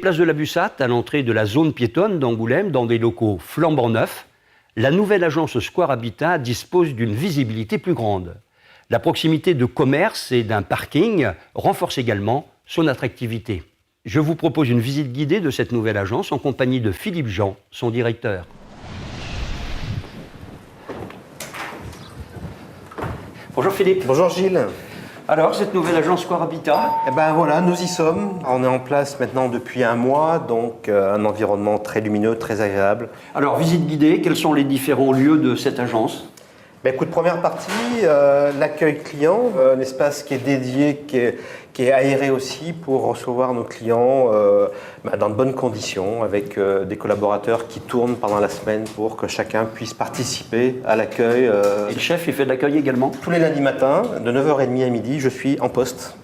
place de la Bussate, à l'entrée de la zone piétonne d'Angoulême, dans des locaux flambant neufs, la nouvelle agence Square Habitat dispose d'une visibilité plus grande. La proximité de commerces et d'un parking renforce également son attractivité. Je vous propose une visite guidée de cette nouvelle agence en compagnie de Philippe Jean, son directeur. Bonjour Philippe. Bonjour Gilles. Alors, cette nouvelle agence Square Habitat? Eh ben voilà, nous y sommes. On est en place maintenant depuis un mois, donc un environnement très lumineux, très agréable. Alors, visite guidée, quels sont les différents lieux de cette agence? Ben écoute, première partie, l'accueil client, un espace qui est dédié, qui est aéré aussi pour recevoir nos clients dans de bonnes conditions, avec des collaborateurs qui tournent pendant la semaine pour que chacun puisse participer à l'accueil. Et le chef, il fait de l'accueil également? Tous les lundis matins, de 9h30 à midi, je suis en poste.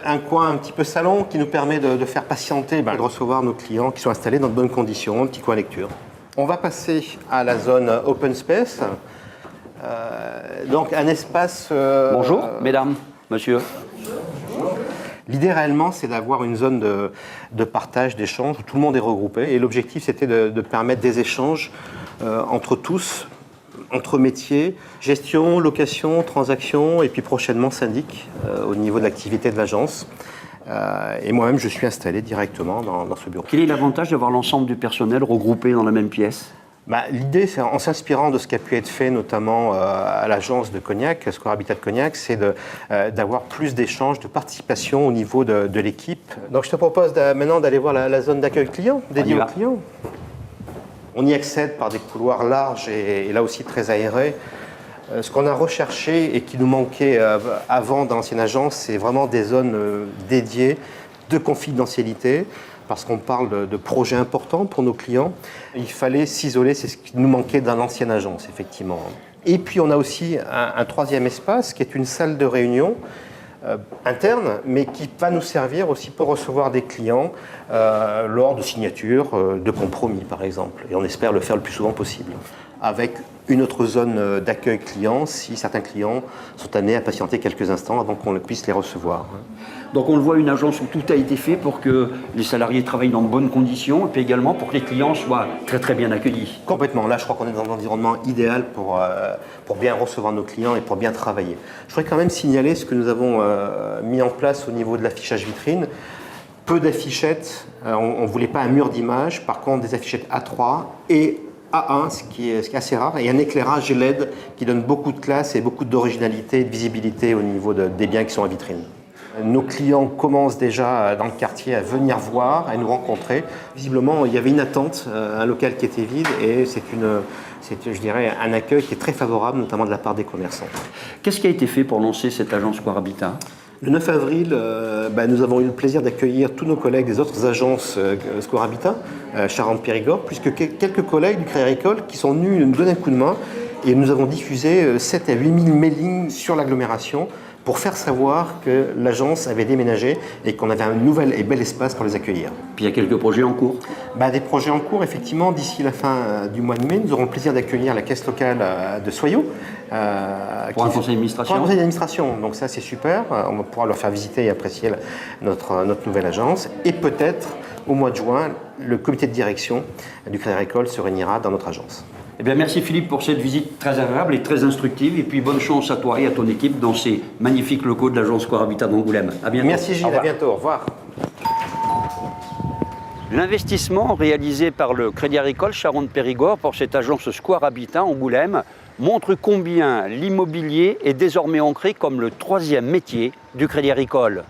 Un coin un petit peu salon qui nous permet de faire patienter, de recevoir nos clients qui sont installés dans de bonnes conditions, un petit coin lecture. On va passer à la zone open space. Donc un espace... Bonjour, mesdames, monsieur. L'idée réellement, c'est d'avoir une zone de partage, d'échange, où tout le monde est regroupé. Et l'objectif, c'était de permettre des échanges entre tous, entre métiers, gestion, location, transaction, et puis prochainement syndic, au niveau de l'activité de l'agence. Et moi-même, je suis installé directement dans ce bureau. Quel est l'avantage d'avoir l'ensemble du personnel regroupé dans la même pièce? L'idée, c'est en s'inspirant de ce qui a pu être fait notamment à l'agence de Cognac, Square Habitat de Cognac, c'est d'avoir plus d'échanges, de participation au niveau de l'équipe. Donc je te propose maintenant d'aller voir la zone d'accueil client, dédiée aux clients. On y accède par des couloirs larges et là aussi très aérés. Ce qu'on a recherché et qui nous manquait avant dans l'ancienne agence, c'est vraiment des zones dédiées de confidentialité, parce qu'on parle de projets importants pour nos clients. Il fallait s'isoler, c'est ce qui nous manquait dans l'ancienne agence, effectivement. Et puis on a aussi un troisième espace qui est une salle de réunion interne, mais qui va nous servir aussi pour recevoir des clients lors de signatures, de compromis par exemple. Et on espère le faire le plus souvent possible. Avec une autre zone d'accueil client, si certains clients sont amenés à patienter quelques instants avant qu'on puisse les recevoir. Donc on le voit, une agence où tout a été fait pour que les salariés travaillent dans de bonnes conditions et puis également pour que les clients soient très très bien accueillis. Complètement. Là, je crois qu'on est dans un environnement idéal pour bien recevoir nos clients et pour bien travailler. Je voudrais quand même signaler ce que nous avons mis en place au niveau de l'affichage vitrine. Peu d'affichettes, on ne voulait pas un mur d'image, par contre des affichettes A3 et A1, ce qui est assez rare, et un éclairage LED qui donne beaucoup de classe et beaucoup d'originalité et de visibilité au niveau des biens qui sont en vitrine. Nos clients commencent déjà dans le quartier à venir voir, à nous rencontrer. Visiblement, il y avait une attente, un local qui était vide, et c'est, je dirais, un accueil qui est très favorable, notamment de la part des commerçants. Qu'est-ce qui a été fait pour lancer cette agence Square Habitat? Le 9 avril, nous avons eu le plaisir d'accueillir tous nos collègues des autres agences Square Habitat, Charente-Périgord, puisque quelques collègues du Crédit Agricole qui sont venus nous donner un coup de main, et nous avons diffusé 7 à 8 000 mailings sur l'agglomération pour faire savoir que l'agence avait déménagé et qu'on avait un nouvel et bel espace pour les accueillir. Puis il y a quelques projets en cours? Des projets en cours, effectivement. D'ici la fin du mois de mai, nous aurons le plaisir d'accueillir la caisse locale de Soyaux. Pour un conseil d'administration? Pour un conseil d'administration. Donc ça, c'est super. On va pouvoir leur faire visiter et apprécier notre nouvelle agence. Et peut-être, au mois de juin, le comité de direction du Crédit Agricole se réunira dans notre agence. Eh bien, merci Philippe pour cette visite très agréable et très instructive. Et puis bonne chance à toi et à ton équipe dans ces magnifiques locaux de l'agence Square Habitat d'Angoulême. À bientôt. Merci Gilles, à bientôt. Au revoir. L'investissement réalisé par le Crédit Agricole Charente-Périgord pour cette agence Square Habitat Angoulême montre combien l'immobilier est désormais ancré comme le troisième métier du Crédit Agricole.